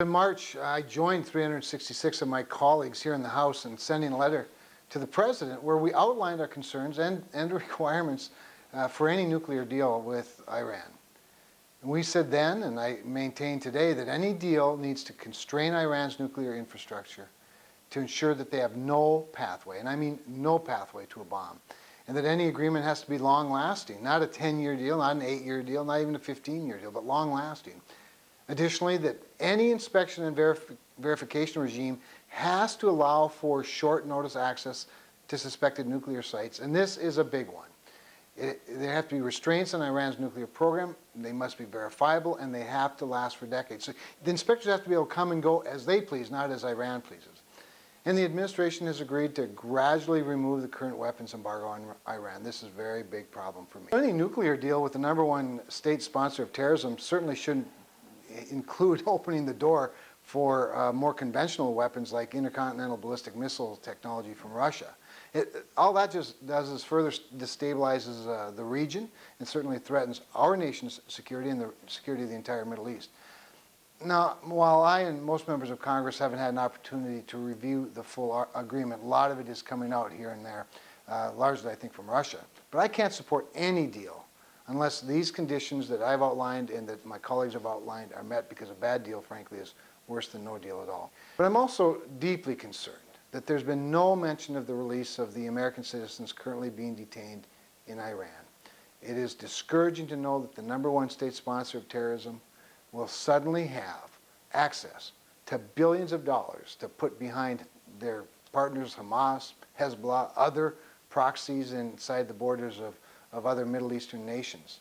In March, I joined 366 of my colleagues here in the House in sending a letter to the President where we outlined our concerns and requirements for any nuclear deal with Iran. And we said then, and I maintain today, that any deal needs to constrain Iran's nuclear infrastructure to ensure that they have no pathway, and I mean no pathway to a bomb, and that any agreement has to be long-lasting, not a 10-year deal, not an 8-year deal, not even a 15-year deal, but long-lasting. Additionally, that any inspection and verification regime has to allow for short notice access to suspected nuclear sites, and this is a big one. There have to be restraints on Iran's nuclear program, they must be verifiable, and they have to last for decades. So the inspectors have to be able to come and go as they please, not as Iran pleases. And the administration has agreed to gradually remove the current weapons embargo on Iran. This is a very big problem for me. Any nuclear deal with the #1 state sponsor of terrorism certainly shouldn't include opening the door for more conventional weapons like intercontinental ballistic missile technology from Russia. All that just does is further destabilizes the region and certainly threatens our nation's security and the security of the entire Middle East. Now, while I and most members of Congress haven't had an opportunity to review the full agreement, a lot of it is coming out here and there, largely I think from Russia. But I can't support any deal unless these conditions that I've outlined and that my colleagues have outlined are met, because a bad deal, frankly, is worse than no deal at all. But I'm also deeply concerned that there's been no mention of the release of the American citizens currently being detained in Iran. It is discouraging to know that the #1 state sponsor of terrorism will suddenly have access to billions of dollars to put behind their partners, Hamas, Hezbollah, other proxies inside the borders of other Middle Eastern nations.